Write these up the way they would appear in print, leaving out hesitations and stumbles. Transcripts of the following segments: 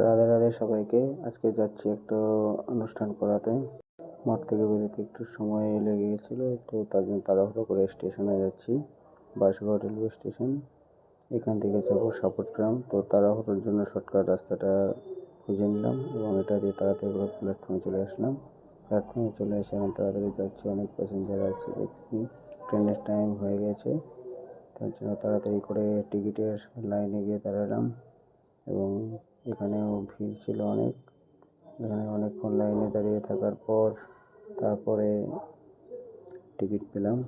রাধে রাধে সবাইকে। আজকে যাচ্ছি একটা অনুষ্ঠান করাতে। মাঠ থেকে বেরোতে একটু সময় লেগে গেছিলো, তো তার জন্য তাড়াহুড়ো করে স্টেশনে যাচ্ছি, বাসুগাঁও রেলওয়ে স্টেশন। এখান থেকে যাবো সাপটগ্রাম। তো তাড়াহুড়োর জন্য শর্টকাট রাস্তাটা খুঁজে নিলাম এবং এটা দিয়ে তাড়াতাড়ি করে প্ল্যাটফর্মে চলে আসলাম। প্ল্যাটফর্মে চলে এসে এখন তাড়াতাড়ি যাচ্ছি, অনেক প্যাসেঞ্জার আছে দেখছি। ট্রেনের টাইম হয়ে গেছে, তার জন্য তাড়াতাড়ি করে টিকিটের লাইনে গিয়ে দাঁড়ালাম এবং এখানেও ভিড় ছিল অনেক। এখানে অনেকক্ষণ লাইনে দাঁড়িয়ে থাকার পর তারপরে টিকিট পেলাম।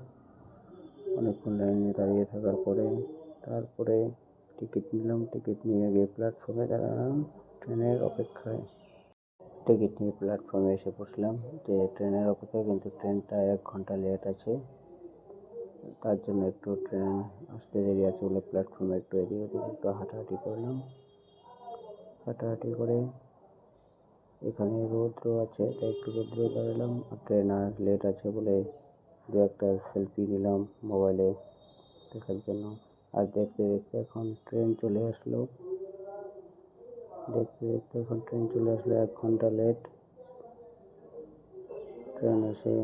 অনেকক্ষণ লাইনে দাঁড়িয়ে থাকার পরে তারপরে টিকিট নিলাম। টিকিট নিয়ে গিয়ে প্ল্যাটফর্মে দাঁড়ালাম ট্রেনের অপেক্ষায়। টিকিট নিয়ে প্ল্যাটফর্মে এসে বসলাম যে ট্রেনের অপেক্ষায়, কিন্তু ট্রেনটা 1 ঘন্টা লেট আছে। তার জন্য একটু ট্রেন আসতে দেরি আছে বলে প্ল্যাটফর্মে একটু এদিক ওদিক একটু হাঁটাহাঁটি করলাম। হাঁটাহাঁটি করে এখানে রৌদ্র আছে তাই একটু রৌদ্রে দাঁড়ালাম। ট্রেন আর লেট আছে বলে দু একটা সেলফি নিলাম মোবাইলে দেখার জন্য। আর দেখতে দেখতে এখন ট্রেন চলে আসলো। 1 ঘন্টা লেট। ট্রেন এসে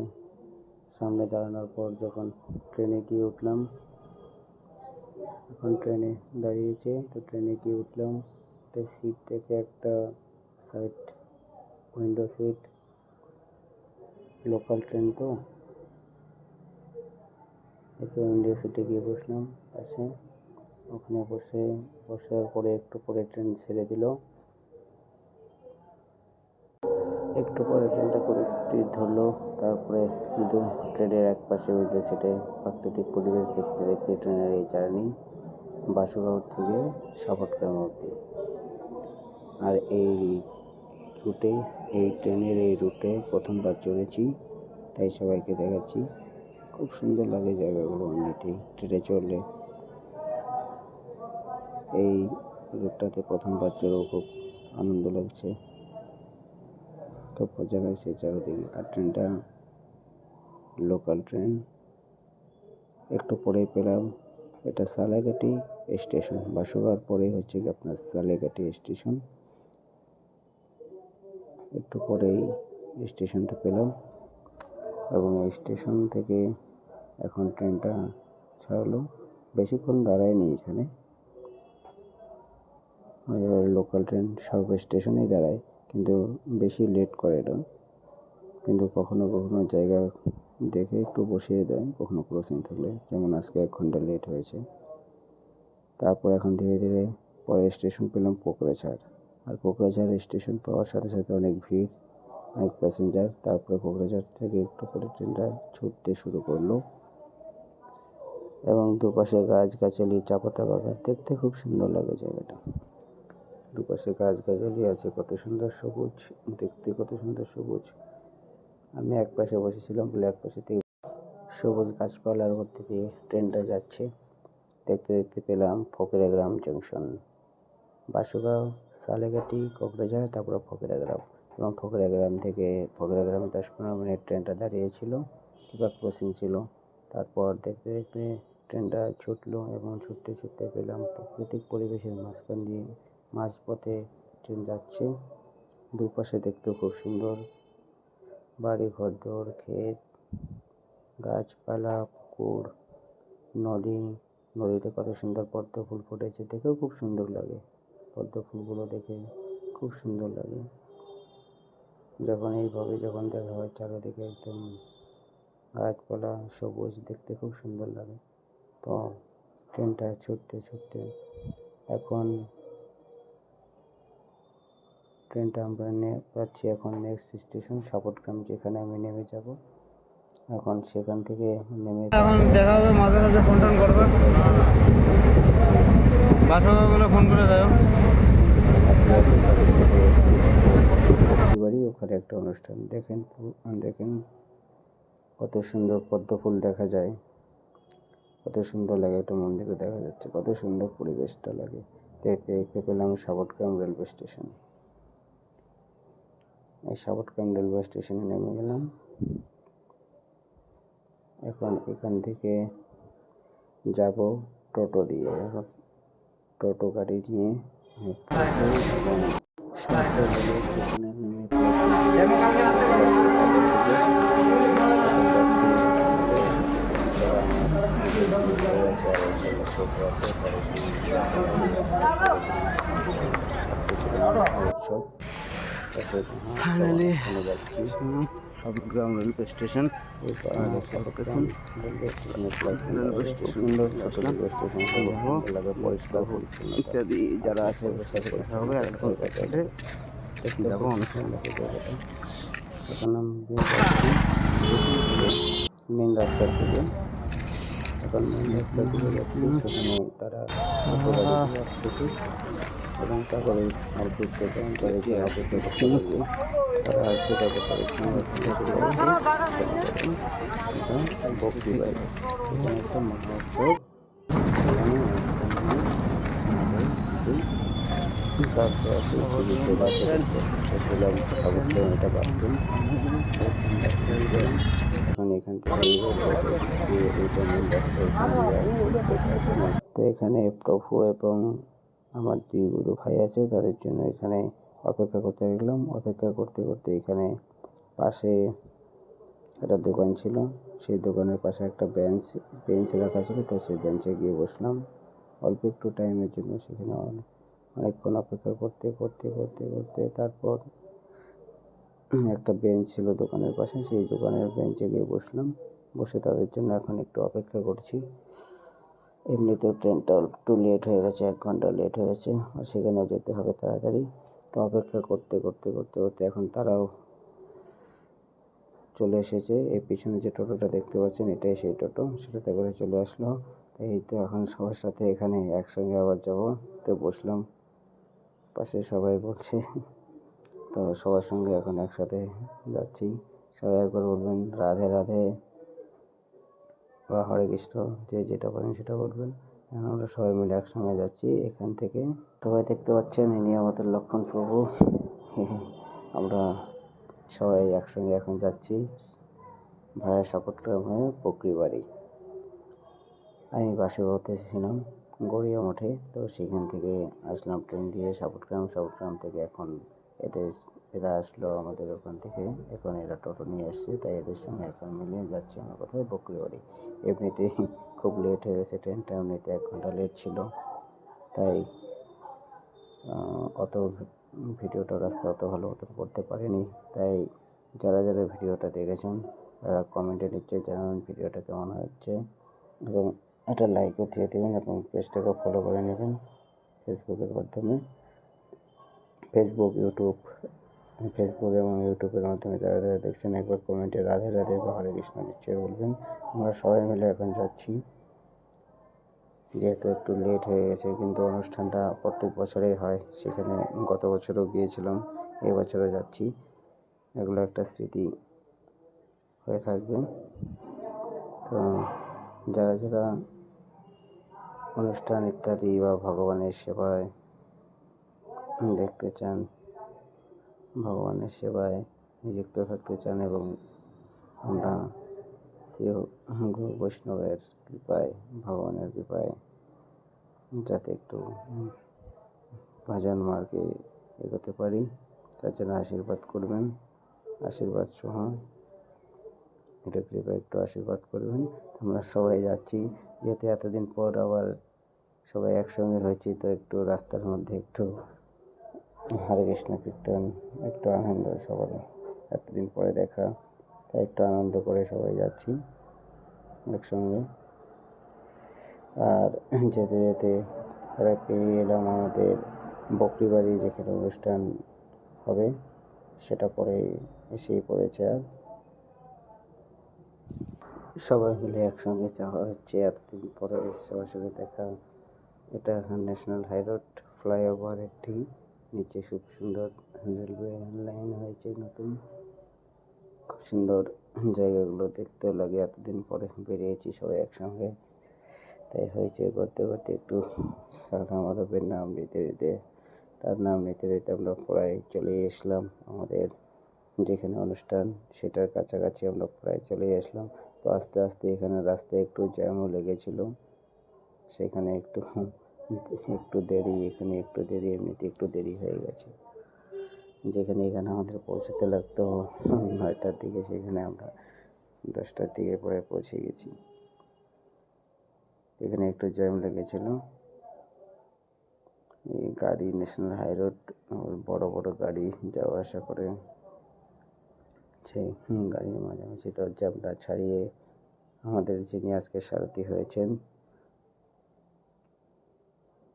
সামনে দাঁড়ানোর পর যখন ট্রেনে গিয়ে উঠলাম, এখন ট্রেনে দাঁড়িয়েছে, তো ট্রেনে গিয়ে উঠলাম। একটা সিট থেকে একটা side window seat, local train তো একটা উইন্ডো সিটে গিয়ে বসলাম পাশে। ওখানে বসার পরে একটু পরে ট্রেন ছেড়ে দিল। একটু পরে ট্রেনটা করে স্পিড ধরলো। তারপরে ট্রেনের এক পাশে উইন্ডো সিটে প্রাকৃতিক পরিবেশ দেখতে দেখতে ট্রেনের এই জার্নি বাসুগাঁও থেকে সাপটগ্রাম অবধি। আর এই ট্রেনের এই রুটে প্রথমবার চড়েছি, তাই সবাইকে দেখাচ্ছি। খুব সুন্দর লাগে জায়গাগুলো এমনিতেই ট্রেনে চড়লে। এই রুটটাতে প্রথমবার চড়েও খুব আনন্দ লাগছে, খুব মজা লাগছে চারিদিকে। আর ট্রেনটা লোকাল ট্রেন। একটু পরেই পেলাম এটা সালেগাটি স্টেশন। বাসুগাঁওর পরে হচ্ছে কি আপনার সালেগাটি স্টেশন। একটু পরেই স্টেশনটা পেলাম এবং এই স্টেশন থেকে এখন ট্রেনটা ছাড়লো। বেশিক্ষণ দাঁড়ায়নি এখানে, লোকাল ট্রেন সব স্টেশনেই দাঁড়ায়, কিন্তু বেশি লেট করে না। কিন্তু কখনো কখনো জায়গা দেখে একটু বসিয়ে দেয় কখনো ক্রসিং থাকলে, যেমন আজকে 1 ঘন্টা লেট হয়েছে। তারপর এখন ধীরে ধীরে পরের স্টেশন পেলাম কোকরাঝাড়। আর কোকরাঝাড় স্টেশন পাওয়ার সাথে সাথে অনেক ভিড়, অনেক প্যাসেঞ্জার। তারপরে কোকরাঝাড় থেকে একটু করে ট্রেনটা ছুটতে শুরু করলো এবং দুপাশে গাছগাছালি, চা পাতা বাগান, দেখতে খুব সুন্দর লাগে জায়গাটা। দুপাশে গাছগাছালি আছে, কত সুন্দর সবুজ, দেখতে কত সুন্দর সবুজ। আমি এক পাশে বসেছিলাম বলে এক পাশে থেকে সবুজ গাছপালার মধ্যে দিয়ে ট্রেনটা যাচ্ছে। দেখতে দেখতে পেলাম ফকিরাগ্রাম জংশন। বাসুগাঁও, সালেগাটি, কোকরাঝাড়, তারপরে ফকিরাগ্রাম। এবং ফকিরাগ্রামে 10-15 মিনিট ট্রেনটা দাঁড়িয়েছিল কিংবা ক্রসিং ছিল। তারপর দেখতে দেখতে ট্রেনটা ছুটলো এবং ছুটতে ছুটতে পেলাম প্রাকৃতিক পরিবেশের মাঝখান দিয়ে। মাঝপথে ট্রেন যাচ্ছে, দুপাশে দেখতেও খুব সুন্দর, বাড়ি ঘরদোর, ক্ষেত, গাছপালা, পুকুর, নদীতে কত সুন্দর পদ্ম ফুল ফুটেছে, দেখেও খুব সুন্দর লাগে। পদ্ম ফুলগুলো দেখে খুব সুন্দর লাগে। যখন এইভাবে দেখা হয় চারিদিকে একদম গাছপালা সবুজ, দেখতে খুব সুন্দর লাগে। তো ট্রেনটা ছুটতে ছুটতে এখন ট্রেনটা আমরা পাচ্ছি এখন নেক্সট স্টেশন সাপটগ্রাম, যেখানে আমি নেমে যাব। এখন সেখান থেকে নেমে এখন দেখা হবে, মাঝে মাঝে ফোন টোন করবে, বাসা ফোন করে যাও। বাড়ি ওখানে একটা অনুষ্ঠান। দেখেন কত সুন্দর পদ্ম ফুল দেখা যায়, কত সুন্দর লাগে। একটা মন্দিরও দেখা যাচ্ছে, কত সুন্দর পরিবেশটা লাগে। দেখতে পেলাম সাপটগ্রাম রেলওয়ে স্টেশন। এই সাপটগ্রাম রেলওয়ে স্টেশনে নেমে গেলাম। এখন এখান থেকে যাব টোটো দিয়ে, টোটো গাড়ি নিয়ে রেলওয়ে স্টেশনে নেমে প্ল্যাটফর্মে এখন যাচ্ছি আমাদের যারা আমার গ্রুপ হয়ে আছে আর একটা ছোট আছে তাদের সঙ্গে মিলে আমরা আজকে ছিল উৎসব ফাইনালি অনুষ্ঠানে যাচ্ছি। সাবগ্রাম রেলওয়ে স্টেশন এই লোকেশন রেলওয়ে স্টেশনের প্ল্যাটফর্মটা খুব সুন্দর, ছোট রেলওয়ে স্টেশনটা খুব সুন্দর লাগে, পরিষ্কার পরিচ্ছন্নতা ইত্যাদি যারা আছে ওদের সাথে কথা হবে আর এখন একসাথে দেখতে যাবো খুব সুন্দর লাগে জায়গাটা। এখন আমি যাচ্ছি মেন রাস্তার দিকে। এখন মেন রাস্তার দিকে যাচ্ছি, সেখানে তারা অটো গাড়ি দিয়ে আসতেছে এবং তারপরে অল্প একটু টাইম পরে যে অপেক্ষা করতে লাগবে, তারা আসবে, তারপর তাদের সঙ্গে ওখানে চলে আসবে। এটা বকরি বাড়ি, এখানে একটা মহোৎসব, সেখানে অনুষ্ঠান নিয়ে আমাদের কিছু কাজ আছে, পুলিশের আছে দেখতে পেলাম সাবধান, এটা বাথরুম। এখন এখান থেকে এইটা মেন রাস্তা, এখান দিয়ে আসবে। তো এখানে প্রভু এবং আমার দুই গুরু ভাই আছে, তাদের জন্য এখানে অপেক্ষা করতে গেলাম। অপেক্ষা করতে করতে এখানে পাশে একটা দোকান ছিল, সেই দোকানের পাশে একটা বেঞ্চ রাখা ছিল, তো সেই বেঞ্চে গিয়ে বসলাম অল্প একটু টাইমের জন্য। সেখানে অনেকক্ষণ অপেক্ষা করতে করতে করতে করতে তারপর একটা বেঞ্চ ছিল দোকানের পাশে, সেই দোকানের বেঞ্চে গিয়ে বসলাম। বসে তাদের জন্য এখন একটু অপেক্ষা করছি। এমনিতেও ট্রেনটা একটু লেট হয়ে গেছে, 1 ঘন্টা লেট হয়ে গেছে, আর সেখানেও যেতে হবে তাড়াতাড়ি। তো অপেক্ষা করতে করতে করতে করতে এখন তারাও চলে এসেছে। এই পিছনে যে টোটোটা দেখতে পাচ্ছেন, এটাই সেই টোটো, সেটাতে করে চলে আসলো। এই তো এখন সবার সাথে এখানে একসঙ্গে আবার যাব। তো বসলাম, পাশে সবাই বলছে, তো সবার সঙ্গে এখন একসাথে যাচ্ছি। সবাই একবার বলবেন রাধে রাধে বা হরে কৃষ্ণ, যে যেটা বলেন সেটা বলবেন। এখন আমরা সবাই মিলে একসঙ্গে যাচ্ছি এখান থেকে। সবাই দেখতে পাচ্ছেন, ইনি আমাদের লক্ষণ প্রভু। আমরা সবাই একসঙ্গে এখন যাচ্ছি ভায়া সাপটগ্রাম হয়ে বকরি বাড়ি। আমি বাসে ছিলাম গড়িয়া মঠে, তো সেখান থেকে আসলাম ট্রেন দিয়ে সাপটগ্রাম। সাপটগ্রাম থেকে এখন এরা আসলো আমাদের ওখান থেকে, এখন এরা টোটো নিয়ে আসছে, তাই এদের সঙ্গে এখন মিলে যাচ্ছি আমরা কোথায়, বকরি বাড়ি। এমনিতেই খুব লেট হয়ে গেছে, ট্রেনটা এমনিতে 1 ঘন্টা লেট ছিল, তাই অত ভিডিওটা রাস্তা অত ভালো মতো করতে পারিনি। তাই যারা যারা ভিডিওটা দেখেছেন তারা কমেন্টে নিশ্চয়ই জানাবেন ভিডিওটা কেমন হচ্ছে, এবং একটা লাইকও দিয়ে দেবেন এবং পেজটাকে ফলো করে নেবেন ফেসবুকের মাধ্যমে। ফেসবুক এবং ইউটিউবের মাধ্যমে যারা যারা দেখছেন, একবার কমেন্টে রাধে রাধে বা হরে কৃষ্ণ নিশ্চয়ই বলবেন। আমরা সবাই মিলে এখন যাচ্ছি, যেহেতু একটু লেট হয়ে গেছে, কিন্তু অনুষ্ঠানটা প্রত্যেক বছরেই হয়, সেখানে গত বছরও গিয়েছিলাম, এবছরও যাচ্ছি। এগুলো একটা স্মৃতি হয়ে থাকবে। তো যারা যারা অনুষ্ঠান ইত্যাদি বা ভগবানের সেবায় দেখতে চান, ভগবানের সেবায় নিযুক্ত থাকতে চান, এবং আমরা শ্রী গুরু বৈষ্ণবের কৃপায়, ভগবানের কৃপায় যাতে একটু ভজন মার্গে এগোতে পারি, তার জন্য আশীর্বাদ করবেন। আশীর্বাদ সহ এটা কৃপা একটু আশীর্বাদ করবেন। আমরা সবাই যাচ্ছি, যেহেতু এতদিন পর আবার সবাই একসঙ্গে হয়েছি, তো একটু রাস্তার মধ্যে একটু হরে কৃষ্ণ কীর্তন, একটু আনন্দ, সবার এতদিন পরে দেখা, তাই একটু আনন্দ করে সবাই যাচ্ছি একসঙ্গে। আর যেতে যেতে পরে পেয়ে এলাম আমাদের বকরি বাড়ি, যেখানে অনুষ্ঠান হবে, সেটা পরে এসেই পড়েছে। আর সবাই মিলে একসঙ্গে যাওয়া হচ্ছে এতদিন পরে, সবার সঙ্গে দেখা। এটা ন্যাশনাল হাইরোড ফ্লাইওভার একটি, নিচে খুব সুন্দর রেলওয়ে লাইন হয়েছে নতুন, খুব সুন্দর জায়গাগুলো দেখতেও লাগে। এতদিন পরে বেরিয়েছি সবাই একসঙ্গে, তাই হয়েছে করতে করতে একটু রাধা মাধবের নাম নিতে নিতে, তার নাম নিতে নিতে আমরা প্রায় চলে আসলাম আমাদের যেখানে অনুষ্ঠান, সেটার কাছাকাছি আমরা প্রায় চলে আসলাম। তো আস্তে আস্তে এখানে রাস্তায় একটু জ্যামও লেগেছিল, সেখানে একটু দেরি, এখানে একটু দেরি, এমনিতে একটু দেরি হয়ে গেছে। যেখানে এখানে আমাদের পৌঁছতে লাগতো 9টার দিকে, সেখানে আমরা 10টার দিকে পরে পৌঁছে গেছি। এখানে একটু জ্যাম লেগেছিল। এই গাড়ি ন্যাশনাল হাই রোড, বড় বড় গাড়ি যাওয়া আসা করে, সেই গাড়ির মাঝামাঝি তো জ্যামটা ছাড়িয়ে আমাদের যিনি আজকে সারথি হয়েছেন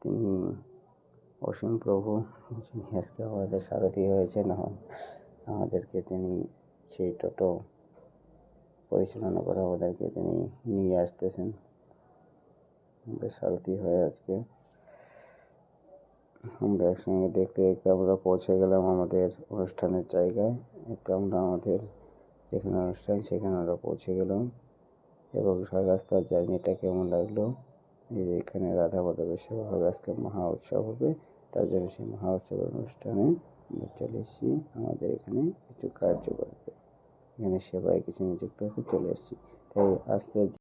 তিনি অসীম প্রভু, যিনি আজকে আমাদের সারথি হয়েছেন, আমাদেরকে তিনি সেই টোটো পরিচালনা করে আমাদেরকে তিনি নিয়ে আসতেছেন আমাদের সারথি হয়ে। আজকে আমরা একসঙ্গে দেখতে দেখতে আমরা পৌঁছে গেলাম আমাদের অনুষ্ঠানের জায়গায়। এতে আমরা আমাদের যেখানে অনুষ্ঠান সেখানে আমরা পৌঁছে গেলাম। এবং রাস্তার জার্নিটা কেমন লাগলো, এখানে রাধা মাধবের সেবা হবে, আজকে মহা উৎসব হবে, তার জন্য সেই মহা উৎসবের অনুষ্ঠানে আমরা চলে এসেছি আমাদের এখানে কিছু কার্য করতে, এখানে সেবায় কিছু নিযুক্ত হতে চলে এসেছি। তাই আস্তে